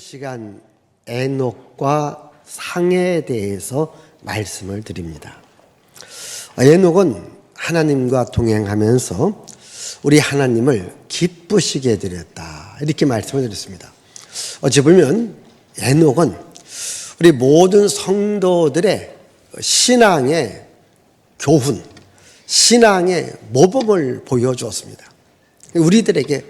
시간 에녹과 상에 대해서 말씀을 드립니다. 에녹은 하나님과 동행하면서 우리 하나님을 기쁘시게 드렸다, 이렇게 말씀을 드렸습니다. 어찌 보면 에녹은 우리 모든 성도들의 신앙의 교훈, 신앙의 모범을 보여주었습니다. 우리들에게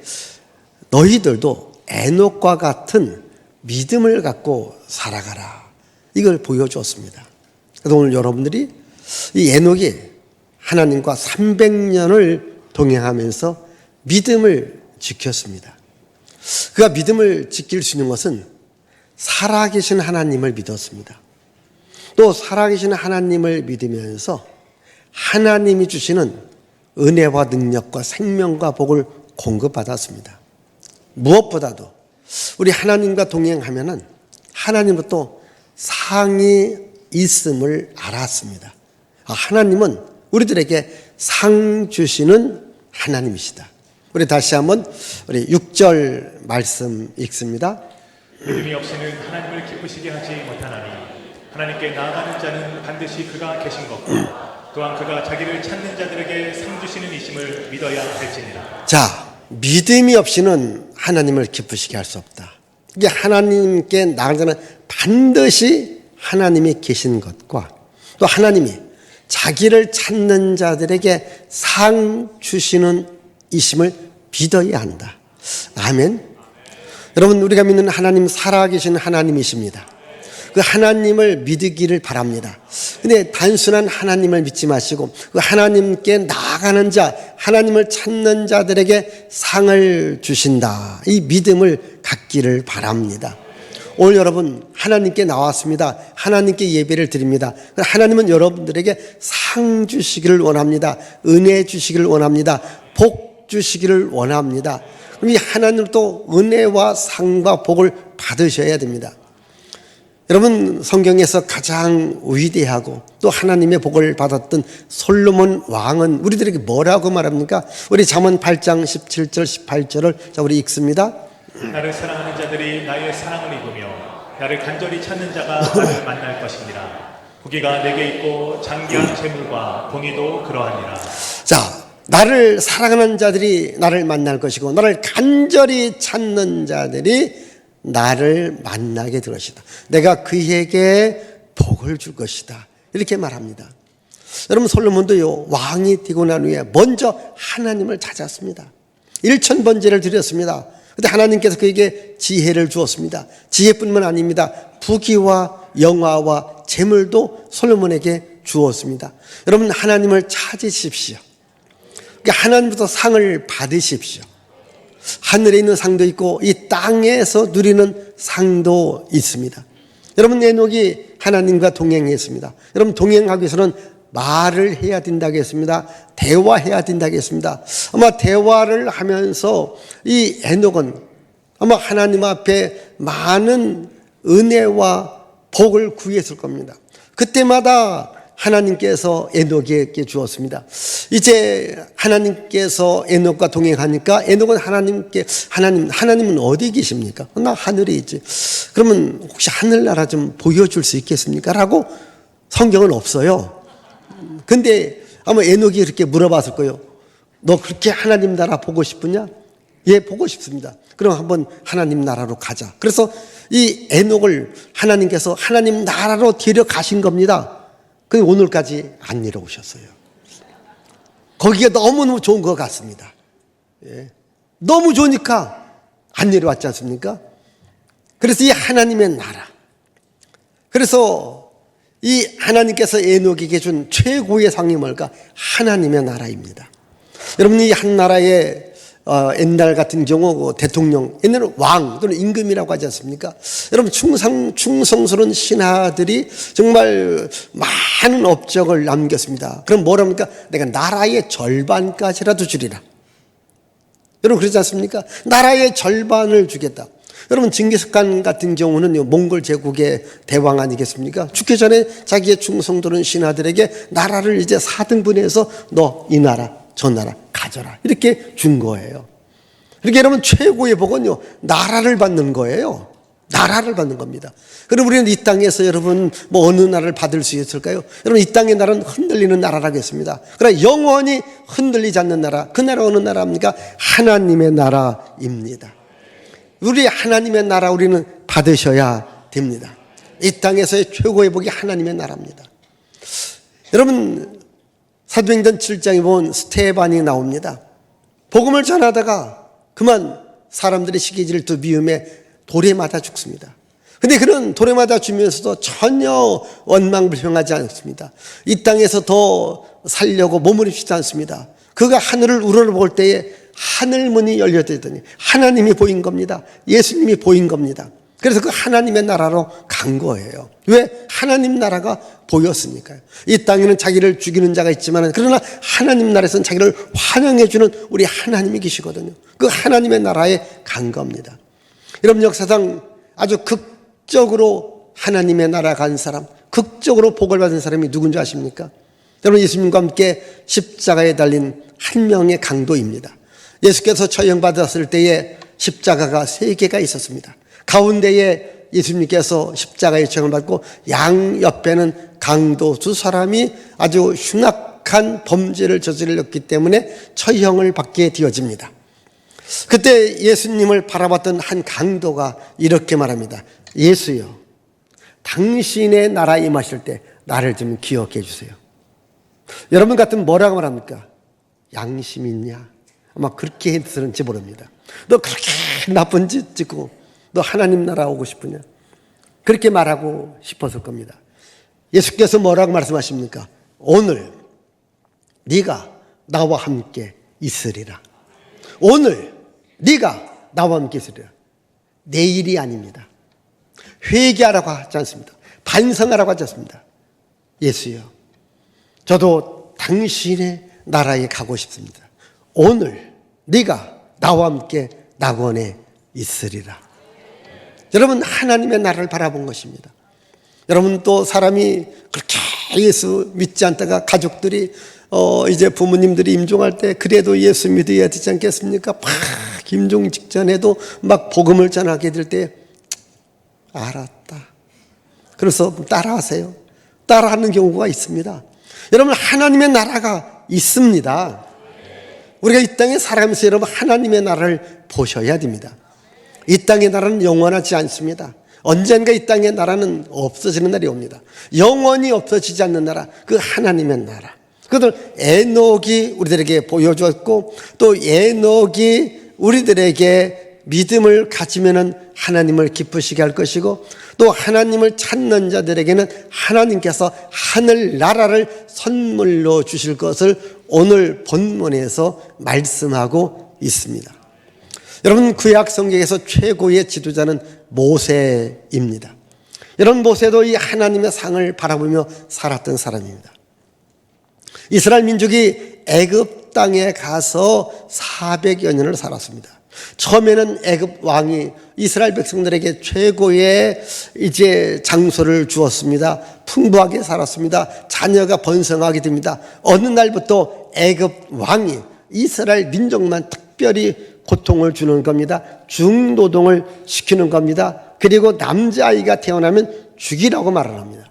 너희들도 에녹과 같은 믿음을 갖고 살아가라, 이걸 보여주었습니다. 그래서 오늘 여러분들이 이 에녹이 하나님과 300년을 동행하면서 믿음을 지켰습니다. 그가 믿음을 지킬 수 있는 것은 살아계신 하나님을 믿었습니다. 또 살아계신 하나님을 믿으면서 하나님이 주시는 은혜와 능력과 생명과 복을 공급받았습니다. 무엇보다도 우리 하나님과 동행하면은 하나님으로부터 상이 있음을 알았습니다. 하나님은 우리들에게 상 주시는 하나님이시다. 우리 다시 한번 우리 6절 말씀 읽습니다. 믿음이 없이는 하나님을 기쁘시게 하지 못하나니 하나님께 나아가는 자는 반드시 그가 계신 것과 또한 그가 자기를 찾는 자들에게 상 주시는 이심을 믿어야 할지니라. 자, 믿음이 없이는 하나님을 기쁘시게 할 수 없다. 이게 하나님께 나아가는 자는 반드시 하나님이 계신 것과 또 하나님이 자기를 찾는 자들에게 상 주시는 이심을 믿어야 한다. 아멘. 여러분, 우리가 믿는 하나님 살아계신 하나님이십니다. 그 하나님을 믿기를 바랍니다. 근데 단순한 하나님을 믿지 마시고 그 하나님께 나아가는 자, 하나님을 찾는 자들에게 상을 주신다, 이 믿음을 갖기를 바랍니다. 오늘 여러분 하나님께 나왔습니다. 하나님께 예배를 드립니다. 하나님은 여러분들에게 상 주시기를 원합니다. 은혜 주시기를 원합니다. 복 주시기를 원합니다. 그럼 이 하나님도 은혜와 상과 복을 받으셔야 됩니다. 여러분, 성경에서 가장 위대하고 또 하나님의 복을 받았던 솔로몬 왕은 우리들에게 뭐라고 말합니까? 우리 잠언 8장 17절 18절을 자 우리 읽습니다. 나를 사랑하는 자들이 나의 사랑을 입으며 나를 간절히 찾는 자가 나를 만날 것이니라. 고기가 내게 있고 장기한 재물과 봉이도 그러하니라. 자, 나를 사랑하는 자들이 나를 만날 것이고 나를 간절히 찾는 자들이 나를 만나게 될 것이다. 내가 그에게 복을 줄 것이다, 이렇게 말합니다. 여러분, 솔로몬도요 왕이 되고 난 후에 먼저 하나님을 찾았습니다. 1000번제를 드렸습니다. 그런데 하나님께서 그에게 지혜를 주었습니다. 지혜뿐만 아닙니다. 부귀와 영화와 재물도 솔로몬에게 주었습니다. 여러분, 하나님을 찾으십시오. 하나님부터 상을 받으십시오. 하늘에 있는 상도 있고 이 땅에서 누리는 상도 있습니다. 여러분, 에녹이 하나님과 동행했습니다. 여러분, 동행하기 위해서는 말을 해야 된다고 했습니다. 대화해야 된다고 했습니다. 아마 대화를 하면서 이 에녹은 아마 하나님 앞에 많은 은혜와 복을 구했을 겁니다. 그때마다 하나님께서 에녹에게 주었습니다. 이제 하나님께서 에녹과 동행하니까 에녹은 하나님은 어디 계십니까? 나 하늘에 있지. 그러면 혹시 하늘나라 좀 보여줄 수 있겠습니까? 라고 성경은 없어요. 근데 아마 에녹이 이렇게 물어봤을 거예요. 너 그렇게 하나님 나라 보고 싶으냐? 예, 보고 싶습니다. 그럼 한번 하나님 나라로 가자. 그래서 이 에녹을 하나님께서 하나님 나라로 데려가신 겁니다. 근데 오늘까지 안 내려오셨어요. 거기가 너무너무 좋은 것 같습니다. 예. 너무 좋으니까 안 내려왔지 않습니까? 그래서 이 하나님의 나라, 그래서 이 하나님께서 에녹에게 준 최고의 상이 뭘까? 하나님의 나라입니다. 여러분, 이 한 나라의 옛날 같은 경우 대통령, 옛날에는 왕 또는 임금이라고 하지 않습니까? 여러분, 충성스러운 신하들이 정말 많은 업적을 남겼습니다. 그럼 뭐랍니까? 내가 나라의 절반까지라도 주리라. 여러분, 그러지 않습니까? 나라의 절반을 주겠다. 여러분, 징기스칸 같은 경우는 몽골 제국의 대왕 아니겠습니까? 죽기 전에 자기의 충성스러운 신하들에게 나라를 이제 4등분해서 너 이 나라 저 나라 가져라, 이렇게 준 거예요. 그러니까 여러분, 최고의 복은요 나라를 받는 거예요. 나라를 받는 겁니다. 그럼 우리는 이 땅에서 여러분 뭐 어느 나라를 받을 수 있을까요? 여러분 이 땅의 나라는 흔들리는 나라라고 했습니다. 그러나 영원히 흔들리지 않는 나라, 그 나라 어느 나라입니까? 하나님의 나라입니다. 우리 하나님의 나라 우리는 받으셔야 됩니다. 이 땅에서의 최고의 복이 하나님의 나라입니다. 여러분 사도행전 7장에 보면 스테반이 나옵니다. 복음을 전하다가 그만 사람들의 시기질투 미움에 돌에 맞아 죽습니다. 근데 그는 돌에 맞아 죽으면서도 전혀 원망불평하지 않습니다. 이 땅에서 더 살려고 몸부림치지 않습니다. 그가 하늘을 우러러볼 때에 하늘 문이 열려지더니 하나님이 보인 겁니다. 예수님이 보인 겁니다. 그래서 그 하나님의 나라로 간 거예요. 왜? 하나님 나라가 보였으니까요. 이 땅에는 자기를 죽이는 자가 있지만 그러나 하나님 나라에서는 자기를 환영해 주는 우리 하나님이 계시거든요. 그 하나님의 나라에 간 겁니다. 여러분 역사상 아주 극적으로 하나님의 나라 간 사람, 극적으로 복을 받은 사람이 누군지 아십니까? 여러분 예수님과 함께 십자가에 달린 한 명의 강도입니다. 예수께서 처형받았을 때에 십자가가 3개가 있었습니다. 가운데에 예수님께서 십자가에 처형을 받고 양 옆에는 강도 2사람이 아주 흉악한 범죄를 저질렀기 때문에 처형을 받게 되어집니다. 그때 예수님을 바라봤던 한 강도가 이렇게 말합니다. 예수여, 당신의 나라에 임하실 때 나를 좀 기억해 주세요. 여러분 같으면 뭐라고 말합니까? 양심 있냐? 아마 그렇게 했을지 모릅니다. 너 그렇게 나쁜 짓 짓고 너 하나님 나라 오고 싶으냐? 그렇게 말하고 싶었을 겁니다. 예수께서 뭐라고 말씀하십니까? 오늘 네가 나와 함께 있으리라. 오늘 네가 나와 함께 있으리라. 내일이 아닙니다. 회개하라고 하지 않습니다. 반성하라고 하지 않습니다. 예수여, 저도 당신의 나라에 가고 싶습니다. 오늘 네가 나와 함께 낙원에 있으리라. 여러분 하나님의 나라를 바라본 것입니다. 여러분 또 사람이 그렇게 예수 믿지 않다가 가족들이 이제 부모님들이 임종할 때 그래도 예수 믿어야 되지 않겠습니까? 막 임종 직전에도 막 복음을 전하게 될 때 알았다. 그래서 따라하세요. 따라하는 경우가 있습니다. 여러분 하나님의 나라가 있습니다. 우리가 이 땅에 살아가면서 여러분 하나님의 나라를 보셔야 됩니다. 이 땅의 나라는 영원하지 않습니다. 언젠가 이 땅의 나라는 없어지는 날이 옵니다. 영원히 없어지지 않는 나라, 그 하나님의 나라. 그것을 에녹이 우리들에게 보여주었고 또 에녹이 우리들에게 믿음을 가지면은 하나님을 기쁘시게 할 것이고 또 하나님을 찾는 자들에게는 하나님께서 하늘 나라를 선물로 주실 것을 오늘 본문에서 말씀하고 있습니다. 여러분 구약 성경에서 최고의 지도자는 모세입니다. 여러분 모세도 이 하나님의 상을 바라보며 살았던 사람입니다. 이스라엘 민족이 애굽 땅에 가서 400여 년을 살았습니다. 처음에는 애굽 왕이 이스라엘 백성들에게 최고의 이제 장소를 주었습니다. 풍부하게 살았습니다. 자녀가 번성하게 됩니다. 어느 날부터 애굽 왕이 이스라엘 민족만 특별히 고통을 주는 겁니다. 중노동을 시키는 겁니다. 그리고 남자아이가 태어나면 죽이라고 말을 합니다.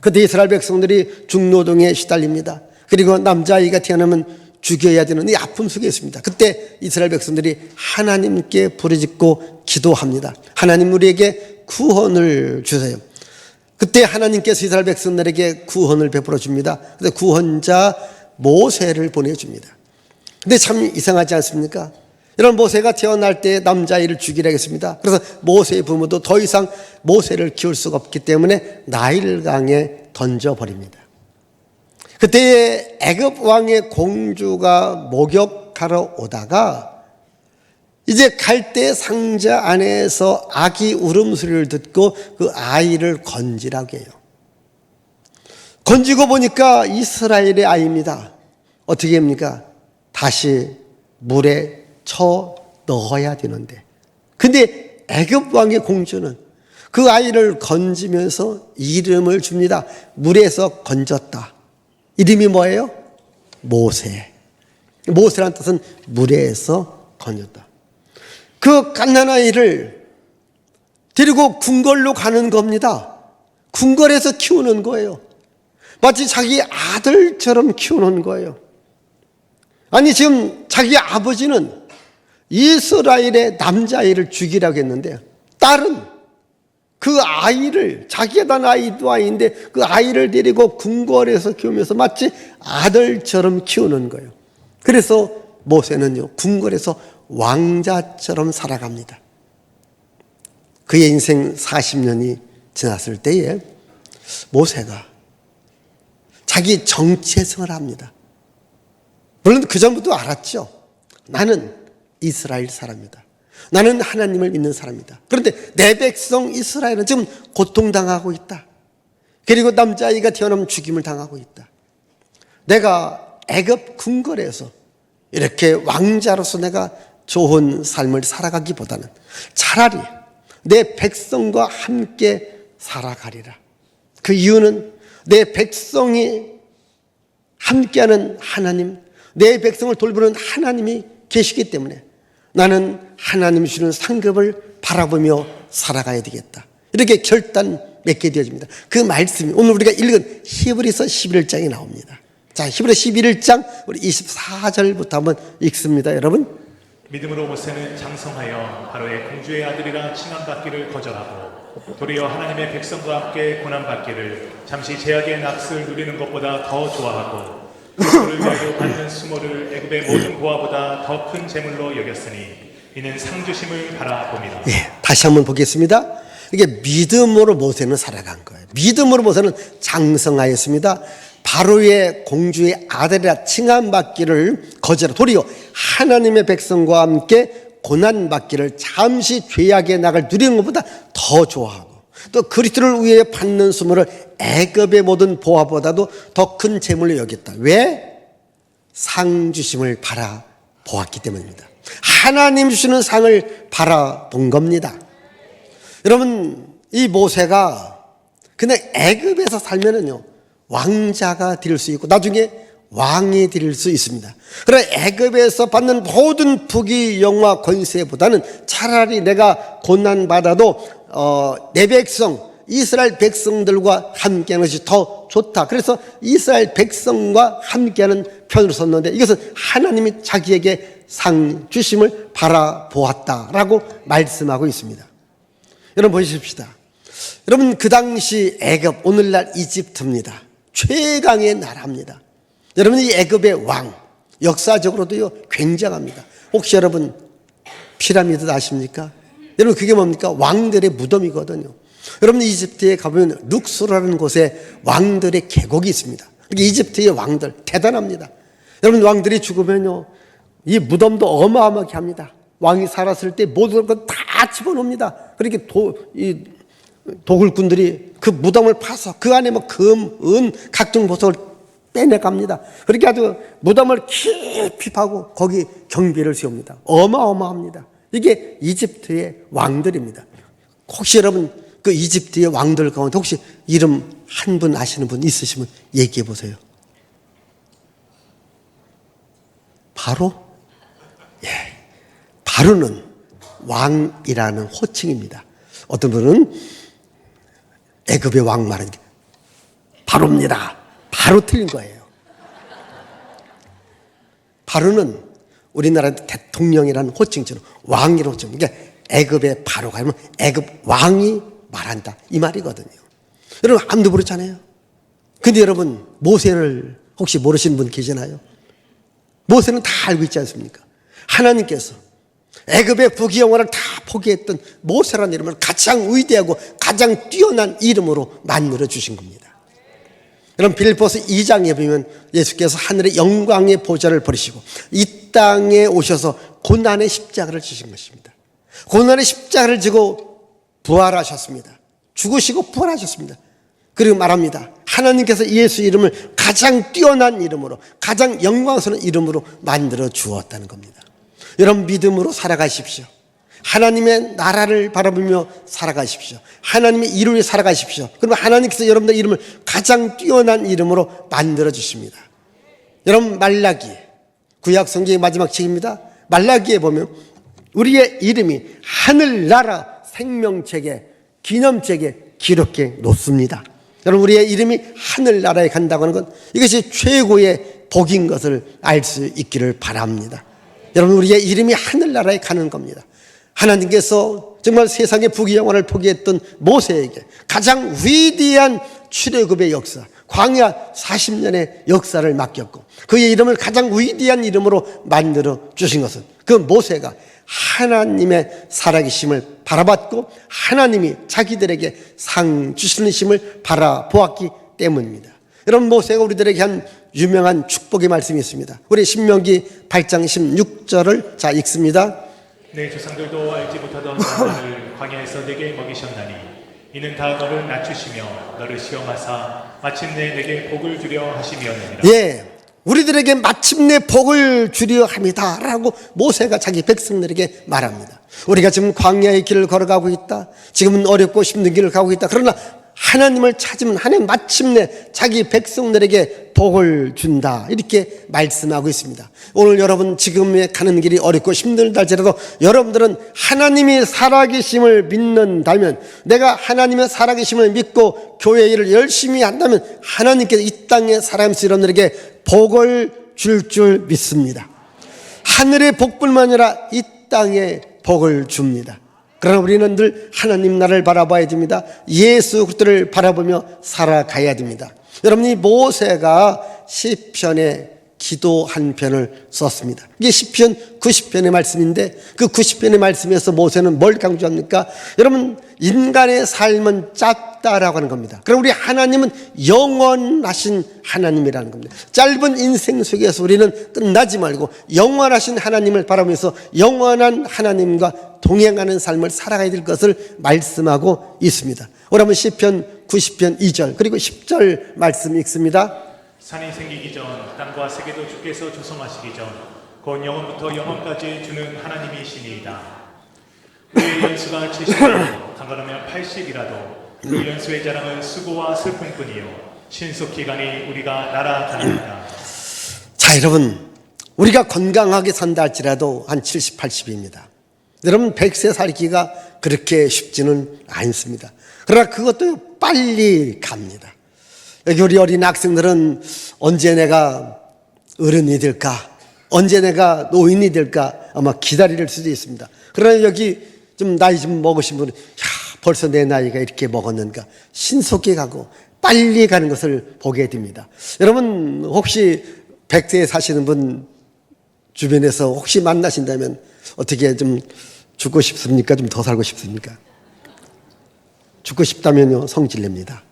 그때 이스라엘 백성들이 중노동에 시달립니다. 그리고 남자아이가 태어나면 죽여야 되는 이 아픔 속에 있습니다. 그때 이스라엘 백성들이 하나님께 부르짖고 기도합니다. 하나님 우리에게 구원을 주세요. 그때 하나님께서 이스라엘 백성들에게 구원을 베풀어 줍니다. 그래서 구원자 모세를 보내줍니다. 근데 참 이상하지 않습니까? 이런 모세가 태어날 때 남자아이를 죽이라 했습니다. 그래서 모세의 부모도 더 이상 모세를 키울 수가 없기 때문에 나일강에 던져버립니다. 그때 애굽 왕의 공주가 목욕하러 오다가 이제 갈대 상자 안에서 아기 울음소리를 듣고 그 아이를 건지라고 해요. 건지고 보니까 이스라엘의 아이입니다. 어떻게 합니까? 다시 물에 쳐 넣어야 되는데 근데 애굽 왕의 공주는 그 아이를 건지면서 이름을 줍니다. 물에서 건졌다. 이름이 뭐예요? 모세. 모세란 뜻은 물에서 건졌다. 그 갓난아이를 데리고 궁궐로 가는 겁니다. 궁궐에서 키우는 거예요. 마치 자기 아들처럼 키우는 거예요. 아니, 지금 자기 아버지는 이스라엘의 남자아이를 죽이라고 했는데 딸은 그 아이를, 자기가 난 아이도 아이인데 그 아이를 데리고 궁궐에서 키우면서 마치 아들처럼 키우는 거예요. 그래서 모세는요, 궁궐에서 왕자처럼 살아갑니다. 그의 인생 40년이 지났을 때에 모세가 자기 정체성을 합니다. 물론 그 전부터 알았죠. 나는 이스라엘 사람이다. 나는 하나님을 믿는 사람이다. 그런데 내 백성 이스라엘은 지금 고통당하고 있다. 그리고 남자아이가 태어나면 죽임을 당하고 있다. 내가 애굽 궁궐에서 이렇게 왕자로서 내가 좋은 삶을 살아가기보다는 차라리 내 백성과 함께 살아가리라. 그 이유는 내 백성이 함께하는 하나님, 내 백성을 돌보는 하나님이 계시기 때문에 나는 하나님이 주는 상급을 바라보며 살아가야 되겠다. 이렇게 결단 맺게 되어집니다. 그 말씀이 오늘 우리가 읽은 히브리서 11장에 나옵니다. 자, 히브리서 11장 우리 24절부터 한번 읽습니다. 여러분. 믿음으로 모세는 장성하여 바로의 공주의 아들이라 칭함받기를 거절하고 도리어 하나님의 백성과 함께 고난받기를 잠시 제약의 낙을 누리는 것보다 더 좋아하고 그를 위하여 받는 수모를 애굽의 모든 보화보다 더 큰 재물로 여겼으니 이는 상주심을 바라봅니다. 예, 다시 한번 보겠습니다. 이게 믿음으로 모세는 살아간 거예요. 믿음으로 모세는 장성하였습니다. 바로의 공주의 아들이라 칭함받기를 거절하고 도리어 하나님의 백성과 함께 고난받기를 잠시 죄악의 낙을 누리는 것보다 더 좋아하고 또 그리스도를 위해 받는 수모를 애굽의 모든 보화보다도 더 큰 재물로 여겼다. 왜? 상 주심을 바라보았기 때문입니다. 하나님 주시는 상을 바라본 겁니다. 여러분, 이 모세가 그냥 애굽에서 살면은요 왕자가 될 수 있고 나중에 왕이 될 수 있습니다. 그러나 애굽에서 받는 모든 부귀 영화 권세보다는 차라리 내가 고난받아도 내 백성 이스라엘 백성들과 함께하는 것이 더 좋다. 그래서 이스라엘 백성과 함께하는 편으로 섰는데 이것은 하나님이 자기에게 상 주심을 바라보았다라고 말씀하고 있습니다. 여러분 보십시다. 여러분 그 당시 애굽, 오늘날 이집트입니다. 최강의 나라입니다. 여러분 이 애굽의 왕 역사적으로도요 굉장합니다. 혹시 여러분 피라미드 아십니까? 여러분 그게 뭡니까? 왕들의 무덤이거든요. 여러분 이집트에 가보면 룩소라는 곳에 왕들의 계곡이 있습니다. 이집트의 왕들 대단합니다. 여러분 왕들이 죽으면요 이 무덤도 어마어마하게 합니다. 왕이 살았을 때 모든 것 다 집어넣습니다. 그렇게 도굴꾼들이 그 무덤을 파서 그 안에 뭐 금, 은, 각종 보석을 빼내갑니다. 그렇게 아주 무덤을 깊이 파고 거기 경비를 세웁니다. 어마어마합니다. 이게 이집트의 왕들입니다. 혹시 여러분 그 이집트의 왕들 가운데 혹시 이름 한 분 아시는 분 있으시면 얘기해 보세요. 바로? 예. 바로는 왕이라는 호칭입니다. 어떤 분은 애굽의 왕 말은 바로입니다. 바로 틀린 거예요. 바로는 우리나라 대통령이라는 호칭처럼 왕이라는 호칭. 그러니까 애굽의 바로가 아니면 애굽 왕이 말한다 이 말이거든요. 여러분 아무도 모르잖아요. 근데 여러분 모세를 혹시 모르시는 분 계시나요? 모세는 다 알고 있지 않습니까? 하나님께서 애굽의 부귀영화를 다 포기했던 모세라는 이름을 가장 위대하고 가장 뛰어난 이름으로 만들어 주신 겁니다. 여러분 빌립보서 2장에 보면 예수께서 하늘의 영광의 보좌를 버리시고 이 땅에 오셔서 고난의 십자가를 지신 것입니다. 고난의 십자가를 지고 부활하셨습니다. 죽으시고 부활하셨습니다. 그리고 말합니다. 하나님께서 예수 이름을 가장 뛰어난 이름으로 가장 영광스러운 이름으로 만들어 주었다는 겁니다. 여러분 믿음으로 살아가십시오. 하나님의 나라를 바라보며 살아가십시오. 하나님의 이름을 살아가십시오. 그러면 하나님께서 여러분들 이름을 가장 뛰어난 이름으로 만들어 주십니다. 여러분 말라기 구약 성경의 마지막 책입니다. 말라기에 보면 우리의 이름이 하늘나라 생명책에, 기념책에 기록해 놓습니다. 여러분, 우리의 이름이 하늘나라에 간다고 하는 건 이것이 최고의 복인 것을 알 수 있기를 바랍니다. 여러분, 우리의 이름이 하늘나라에 가는 겁니다. 하나님께서 정말 세상의 부귀영화를 포기했던 모세에게 가장 위대한 출애굽의 역사, 광야 40년의 역사를 맡겼고 그의 이름을 가장 위대한 이름으로 만들어 주신 것은 그 모세가 하나님의 살아계심을 바라봤고 하나님이 자기들에게 상 주시는 심을 바라보았기 때문입니다. 여러분, 모세가 우리들에게 한 유명한 축복의 말씀이 있습니다. 우리 신명기 8장 16절을 자 읽습니다. 내 조상들도 알지 못하던 만나를 광야에서 내게 먹이셨나니 이는 다 너를 낮추시며 너를 시험하사 마침내 내게 복을 주려 하심이었느니라. 예, 우리들에게 마침내 복을 주려 합니다 라고 모세가 자기 백성들에게 말합니다. 우리가 지금 광야의 길을 걸어가고 있다, 지금은 어렵고 힘든 길을 가고 있다. 그러나 하나님을 찾으면 하나님 마침내 자기 백성들에게 복을 준다, 이렇게 말씀하고 있습니다. 오늘 여러분 지금 가는 길이 어렵고 힘들다 할지라도 여러분들은 하나님이 살아계심을 믿는다면, 내가 하나님의 살아계심을 믿고 교회 일을 열심히 한다면 하나님께서 이 땅에 살아가면서 여러분들에게 복을 줄 믿습니다. 하늘의 복뿐만 아니라 이 땅에 복을 줍니다. 그러나 우리는 늘 하나님 나라를 바라봐야 됩니다. 예수 그리스도를 바라보며 살아가야 됩니다. 여러분이 모세가 시편에 기도 한 편을 썼습니다. 이게 시편 90편의 말씀인데 그 90편의 말씀에서 모세는 뭘 강조합니까? 여러분, 인간의 삶은 짧다라고 하는 겁니다. 그럼 우리 하나님은 영원하신 하나님이라는 겁니다. 짧은 인생 속에서 우리는 끝나지 말고 영원하신 하나님을 바라보면서 영원한 하나님과 동행하는 삶을 살아가야 될 것을 말씀하고 있습니다. 오늘 한번 시편 90편 2절 그리고 10절 말씀 읽습니다. 산이 생기기 전 땅과 세계도 주께서 조성하시기 전 곧 영원부터 영원까지 주는 하나님이시니이다. 우리의 연수가 70이라도 강건하면 80이라도 그 연수의 자랑은 수고와 슬픔뿐이요 신속기간이 우리가 날아가나이다. 자, 여러분, 우리가 건강하게 산다 할지라도 한 70, 80입니다. 여러분, 100세 살기가 그렇게 쉽지는 않습니다. 그러나 그것도 빨리 갑니다. 여기 우리 어린 학생들은 언제 내가 어른이 될까, 언제 내가 노인이 될까 아마 기다릴 수도 있습니다. 그러나 여기 좀 나이 좀 먹으신 분은 벌써 내 나이가 이렇게 먹었는가, 신속히 가고 빨리 가는 것을 보게 됩니다. 여러분, 혹시 100세에 사시는 분 주변에서 혹시 만나신다면 어떻게 좀 죽고 싶습니까? 좀 더 살고 싶습니까? 죽고 싶다면요, 성질냅니다.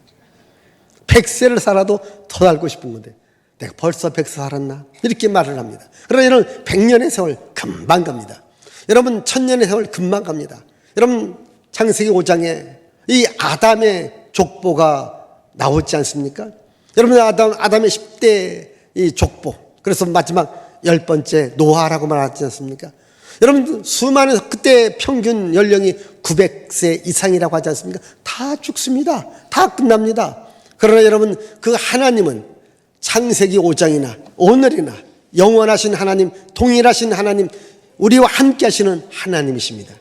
100세를 살아도 더 살고 싶은 건데 내가 벌써 100세 살았나? 이렇게 말을 합니다. 그러나 여러분, 100년의 세월 금방 갑니다. 여러분, 1000년의 세월 금방 갑니다. 여러분, 창세기 5장에 이 아담의 족보가 나오지 않습니까? 여러분, 아담의 10대 이 족보, 그래서 마지막 10번째 노아라고 말하지 않습니까? 여러분, 수많은, 그때 평균 연령이 900세 이상이라고 하지 않습니까? 다 죽습니다. 다 끝납니다. 그러나 여러분, 그 하나님은 창세기 5장이나 오늘이나 영원하신 하나님, 동일하신 하나님, 우리와 함께 하시는 하나님이십니다.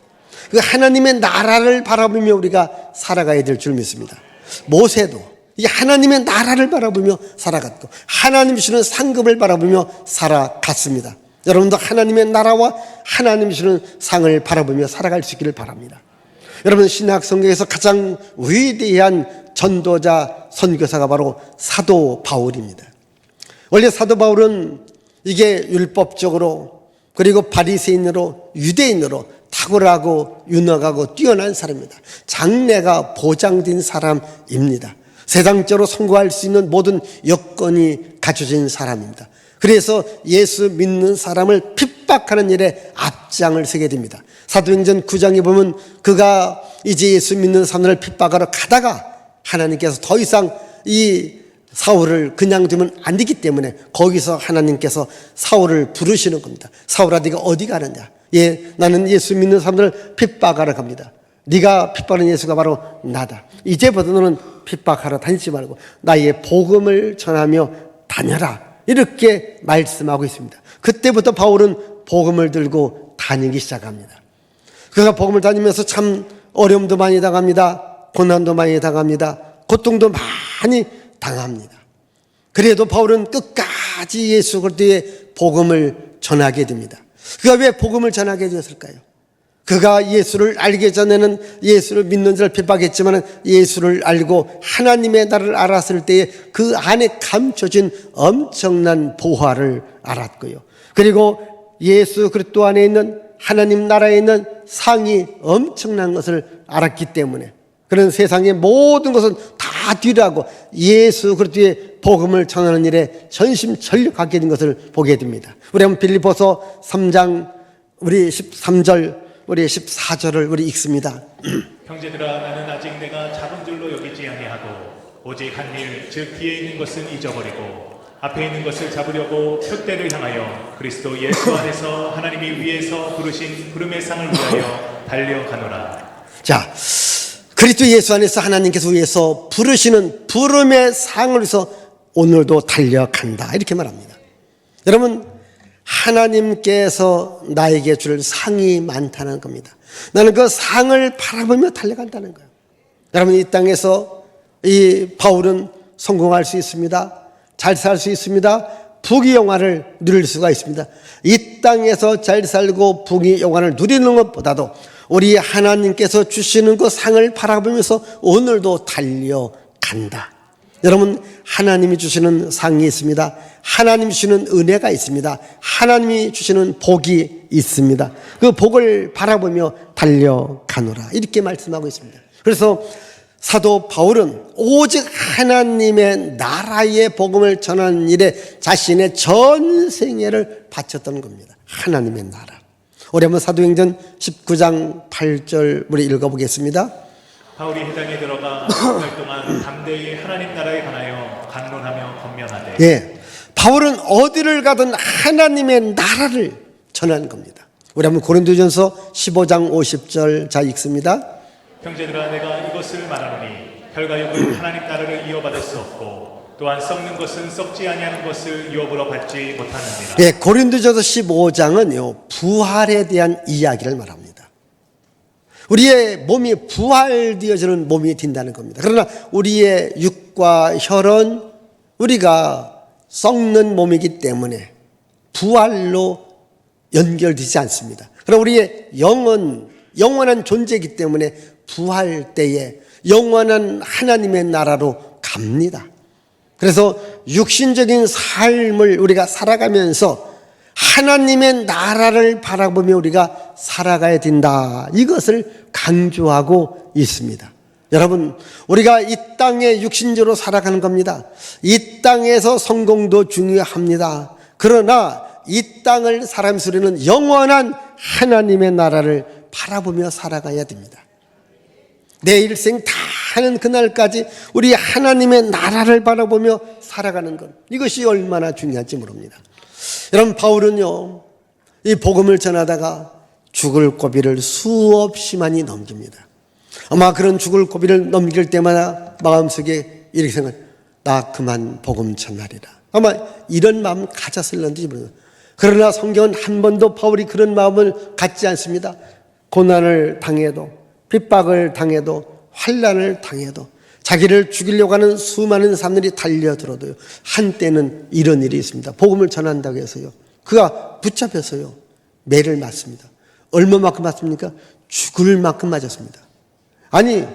그 하나님의 나라를 바라보며 우리가 살아가야 될 줄 믿습니다. 모세도 이 하나님의 나라를 바라보며 살아갔고 하나님 주시는 상급을 바라보며 살아갔습니다. 여러분도 하나님의 나라와 하나님 주시는 상을 바라보며 살아갈 수 있기를 바랍니다. 여러분, 신약 성경에서 가장 위대한 전도자, 선교사가 바로 사도 바울입니다. 원래 사도 바울은 이게 율법적으로 그리고 바리새인으로 유대인으로 탁월하고 윤곽하고 뛰어난 사람입니다. 장래가 보장된 사람입니다. 세상적으로 성공할 수 있는 모든 여건이 갖춰진 사람입니다. 그래서 예수 믿는 사람을 핍박하는 일에 앞장을 서게 됩니다. 사도행전 9장에 보면 그가 이제 예수 믿는 사람들을 핍박하러 가다가 하나님께서 더 이상 이 사울을 그냥 두면 안 되기 때문에 거기서 하나님께서 사울을 부르시는 겁니다. 사울아, 네가 어디 가느냐? 예, 나는 예수 믿는 사람들을 핍박하러 갑니다. 네가 핍박하는 예수가 바로 나다. 이제부터 너는 핍박하러 다니지 말고 나의 복음을 전하며 다녀라, 이렇게 말씀하고 있습니다. 그때부터 바울은 복음을 들고 다니기 시작합니다. 그가 복음을 다니면서 참 어려움도 많이 당합니다. 고난도 많이 당합니다. 고통도 많이 당합니다. 그래도 바울은 끝까지 예수 그리스도의 복음을 전하게 됩니다. 그가 왜 복음을 전하게 되었을까요? 그가 예수를 알기 전에는 예수를 믿는 자를 핍박했지만 예수를 알고 하나님의 나라를 알았을 때에 그 안에 감춰진 엄청난 보화를 알았고요. 그리고 예수 그리스도 안에 있는 하나님 나라에 있는 상이 엄청난 것을 알았기 때문에 그런 세상의 모든 것은 다 뒤로하고 예수 그리스도의 복음을 전하는 일에 전심전력하게 된 것을 보게 됩니다. 우리 한번 빌립보서 3장 우리 13절 우리 14절을 우리 읽습니다. 형제들아 나는 아직 내가 작은 줄로 여기지 아니하고 오직 한 일 즉 뒤에 있는 것은 잊어버리고 앞에 있는 것을 잡으려고 표대를 향하여 그리스도 예수 안에서 하나님이 위에서 부르신 부름의 상을 위하여 달려가노라. 자, 그리스도 예수 안에서 하나님께서 위에서 부르시는 부름의 상을 위해서 오늘도 달려간다 이렇게 말합니다. 여러분 하나님께서 나에게 줄 상이 많다는 겁니다. 나는 그 상을 바라보며 달려간다는 거예요. 여러분 이 땅에서 이 바울은 성공할 수 있습니다. 잘 살 수 있습니다. 부귀 영화를 누릴 수가 있습니다. 이 땅에서 잘 살고 부귀 영화를 누리는 것보다도 우리 하나님께서 주시는 그 상을 바라보면서 오늘도 달려간다. 여러분 하나님이 주시는 상이 있습니다. 하나님이 주시는 은혜가 있습니다. 하나님이 주시는 복이 있습니다. 그 복을 바라보며 달려가노라 이렇게 말씀하고 있습니다. 그래서 사도 바울은 오직 하나님의 나라의 복음을 전하는 일에 자신의 전 생애를 바쳤던 겁니다. 하나님의 나라. 우리 한번 사도행전 19장 8절 우리 읽어보겠습니다. 바울이 회당에 들어가 6달 동안 담대히 하나님 나라에 관하여 강론하며 권면하되 예, 바울은 어디를 가든 하나님의 나라를 전하는 겁니다. 우리 한번 고린도전서 15장 50절 자 읽습니다. 형제들아 내가 이것을 말하노니 혈과육은 하나님 나라를 이어받을 수 없고 또한 썩는 것은 썩지 아니하는 것을 유업으로 받지 못하느니라. 예, 고린도전서 15장은요 부활에 대한 이야기를 말합니다. 우리의 몸이 부활되어지는 몸이 된다는 겁니다. 그러나 우리의 육과 혈은 우리가 썩는 몸이기 때문에 부활로 연결되지 않습니다. 그러나 우리의 영은 영원한 존재이기 때문에 부활 때에 영원한 하나님의 나라로 갑니다. 그래서 육신적인 삶을 우리가 살아가면서 하나님의 나라를 바라보며 우리가 살아가야 된다. 이것을 강조하고 있습니다. 여러분, 우리가 이 땅에 육신적으로 살아가는 겁니다. 이 땅에서 성공도 중요합니다. 그러나 이 땅을 살아가면서 우리는 영원한 하나님의 나라를 바라보며 살아가야 됩니다. 내 일생 다 하는 그날까지 우리 하나님의 나라를 바라보며 살아가는 것, 이것이 얼마나 중요한지 모릅니다. 여러분 바울은요 이 복음을 전하다가 죽을 고비를 수없이 많이 넘깁니다. 아마 그런 죽을 고비를 넘길 때마다 마음속에 이렇게 생각, 나 그만 복음 전하리라. 아마 이런 마음 가졌을런지 모르겠어요. 그러나 성경은 한 번도 바울이 그런 마음을 갖지 않습니다. 고난을 당해도 핍박을 당해도 환난을 당해도 자기를 죽이려고 하는 수많은 사람들이 달려들어도요 한때는 이런 일이 있습니다. 복음을 전한다고 해서요 그가 붙잡혀서요 매를 맞습니다. 얼마만큼 맞습니까? 죽을 만큼 맞았습니다. 아니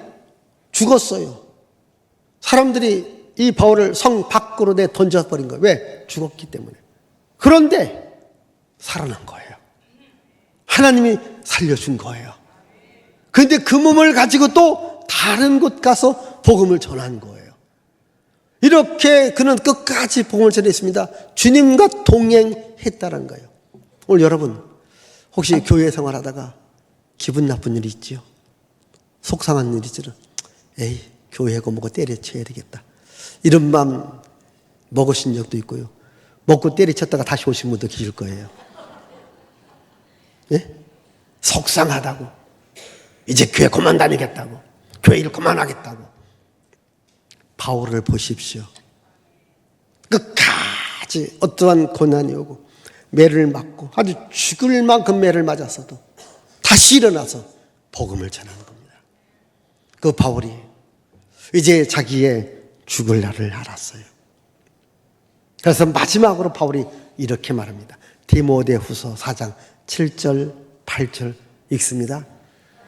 죽었어요. 사람들이 이 바울을 성 밖으로 내 던져버린 거예요. 왜? 죽었기 때문에. 그런데 살아난 거예요. 하나님이 살려준 거예요. 그런데 그 몸을 가지고 또 다른 곳 가서 복음을 전한 거예요. 이렇게 그는 끝까지 복음을 전했습니다. 주님과 동행했다는 거예요. 오늘 여러분 혹시 교회 생활하다가 기분 나쁜 일이 있지요? 속상한 일이 있지요? 에이 교회고 뭐고 때려쳐야 되겠다 이런 마음 먹으신 적도 있고요. 먹고 때려쳤다가 다시 오신 분도 계실 거예요. 예? 속상하다고 이제 교회 그만 다니겠다고 교회 일 그만하겠다고. 바울을 보십시오. 끝까지 어떠한 고난이 오고 매를 맞고 아주 죽을 만큼 매를 맞았어도 다시 일어나서 복음을 전하는 겁니다. 그 바울이 이제 자기의 죽을 날을 알았어요. 그래서 마지막으로 바울이 이렇게 말합니다. 디모데후서 4장 7절 8절 읽습니다.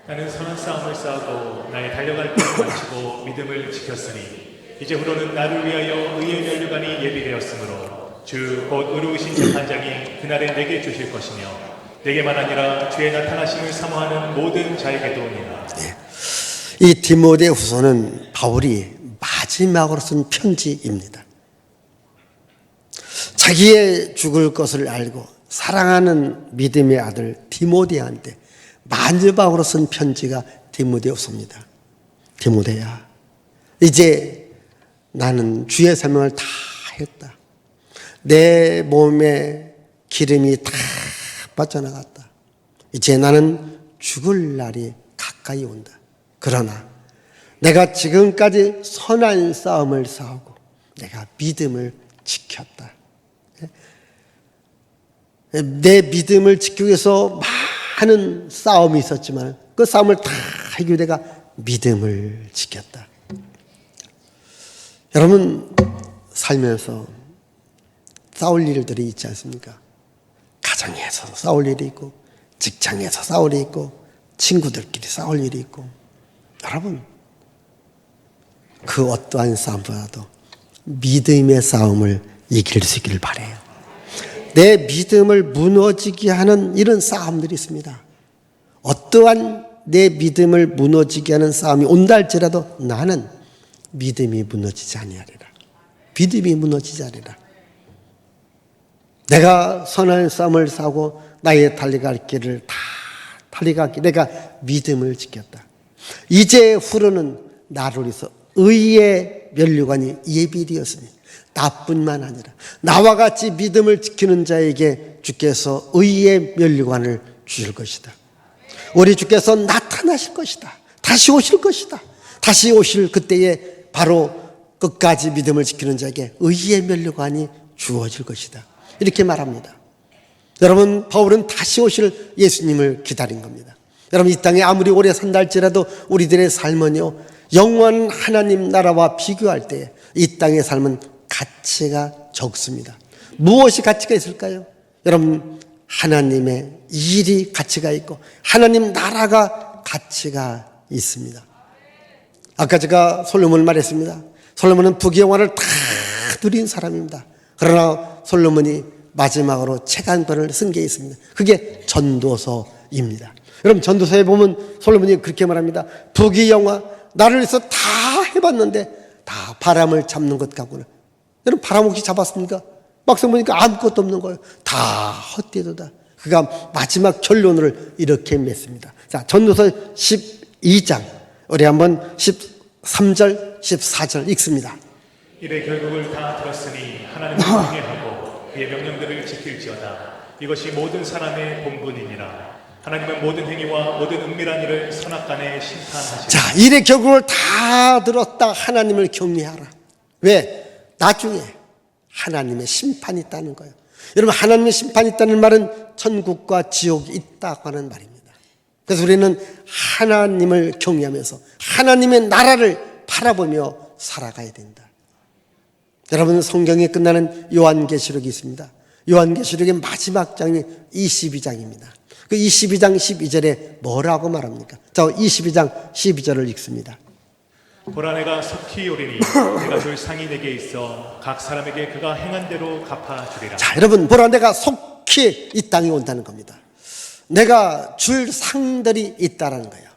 나는 선한 싸움을 싸우고 나의 달려갈 길을 마치고 믿음을 지켰으니 이제후로는 나를 위하여 의의 면류관이 예비되었으므로 주 곧 의로우신 재판장이 그날에 내게 주실 것이며 내게만 아니라 주의 나타나심을 사모하는 모든 자에게도니라. 이 디모데후서는 바울이 마지막으로 쓴 편지입니다. 자기의 죽을 것을 알고 사랑하는 믿음의 아들 디모데한테 마지막으로 쓴 편지가 디모데후서입니다. 디모데야, 이제 나는 주의 사명을 다 했다. 내 몸에 기름이 다 빠져나갔다. 이제 나는 죽을 날이 가까이 온다. 그러나 내가 지금까지 선한 싸움을 싸우고 내가 믿음을 지켰다. 내 믿음을 지키기 위해서 많은 싸움이 있었지만 그 싸움을 다 이기고 내가 믿음을 지켰다. 여러분, 살면서 싸울 일들이 있지 않습니까? 가정에서 싸울 일이 있고 직장에서 싸울 일이 있고 친구들끼리 싸울 일이 있고, 여러분, 그 어떠한 싸움보다도 믿음의 싸움을 이길 수 있기를 바라요. 내 믿음을 무너지게 하는 이런 싸움들이 있습니다. 어떠한 내 믿음을 무너지게 하는 싸움이 온다 할지라도 나는 믿음이 무너지지 아니하리라. 믿음이 무너지지 않으리라. 내가 선한 싸움을 싸고 나의 달려갈 길을 다 달려갔기 내가 믿음을 지켰다. 이제 후로는 나를 위해서 의의 면류관이 예비되었으니 나뿐만 아니라 나와 같이 믿음을 지키는 자에게 주께서 의의 면류관을 주실 것이다. 우리 주께서 나타나실 것이다. 다시 오실 것이다. 다시 오실 그때에 바로 끝까지 믿음을 지키는 자에게 의의 면류관이 주어질 것이다. 이렇게 말합니다. 여러분, 바울은 다시 오실 예수님을 기다린 겁니다. 여러분, 이 땅에 아무리 오래 산다 할지라도 우리들의 삶은요, 영원한 하나님 나라와 비교할 때 이 땅의 삶은 가치가 적습니다. 무엇이 가치가 있을까요? 여러분, 하나님의 일이 가치가 있고 하나님 나라가 가치가 있습니다. 아까 제가 솔로몬을 말했습니다. 솔로몬은 부귀영화를 다 누린 사람입니다. 그러나 솔로몬이 마지막으로 책 한 권을 쓴 게 있습니다. 그게 전도서입니다. 여러분, 전도서에 보면 솔로몬이 그렇게 말합니다. 부귀영화, 나를 위해서 다 해봤는데 다 바람을 잡는 것 같구나. 여러분, 바람 혹시 잡았습니까? 막상 보니까 아무것도 없는 거예요. 다 헛되도다. 그가 마지막 결론을 이렇게 맺습니다. 자, 전도서 12장 우리 한번 13절 14절 읽습니다. 이래 결국을 다 들었으니 하나님을 경외하고 그의 명령들을 지킬지어다. 이것이 모든 사람의 본분이니라. 하나님은 모든 행위와 모든 은밀한 일을 선악간에 심판하시라. 자, 이래 결국을 다 들었다. 하나님을 경외하라. 왜? 나중에 하나님의 심판이 있다는 거예요. 여러분, 하나님의 심판이 있다는 말은 천국과 지옥이 있다고 하는 말입니다. 그래서 우리는 하나님을 경외하면서 하나님의 나라를 바라보며 살아가야 된다. 여러분, 성경이 끝나는 요한계시록이 있습니다. 요한계시록의 마지막 장이 22장입니다. 그 22장 12절에 뭐라고 말합니까? 자, 22장 12절을 읽습니다. 보라, 내가 속히 오리니 내가 줄 상이 내게 있어 각 사람에게 그가 행한 대로 갚아주리라. 자, 여러분, 보라, 내가 속히 이 땅에 온다는 겁니다. 내가 줄 상들이 있다는 거예요.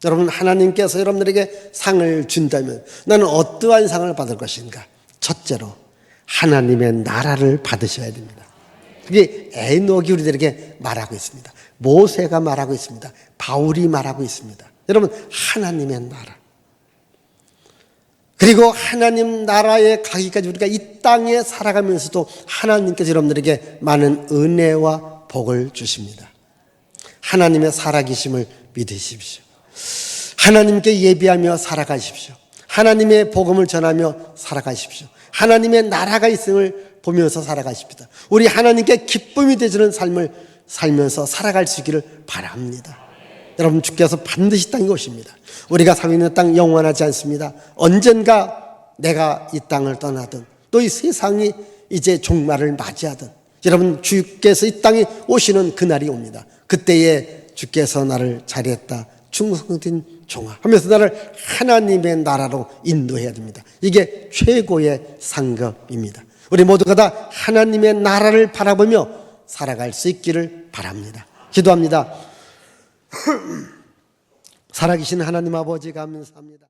여러분, 하나님께서 여러분들에게 상을 준다면 나는 어떠한 상을 받을 것인가? 첫째로 하나님의 나라를 받으셔야 됩니다. 그게 에녹이 우리들에게 말하고 있습니다. 모세가 말하고 있습니다. 바울이 말하고 있습니다. 여러분, 하나님의 나라. 그리고 하나님 나라에 가기까지 우리가 이 땅에 살아가면서도 하나님께서 여러분들에게 많은 은혜와 복을 주십니다. 하나님의 살아계심을 믿으십시오. 하나님께 예비하며 살아가십시오. 하나님의 복음을 전하며 살아가십시오. 하나님의 나라가 있음을 보면서 살아가십시다. 우리 하나님께 기쁨이 되주는 삶을 살면서 살아갈 수 있기를 바랍니다. 여러분, 주께서 반드시 땅에 오십니다. 우리가 살고 있는 땅 영원하지 않습니다. 언젠가 내가 이 땅을 떠나든 또 이 세상이 이제 종말을 맞이하든 여러분, 주께서 이 땅에 오시는 그날이 옵니다. 그때에 주께서 나를 잘했다, 충성된 종아 하면서 나를 하나님의 나라로 인도해야 됩니다. 이게 최고의 상급입니다. 우리 모두가 다 하나님의 나라를 바라보며 살아갈 수 있기를 바랍니다. 기도합니다. 살아계신 하나님 아버지 감사합니다.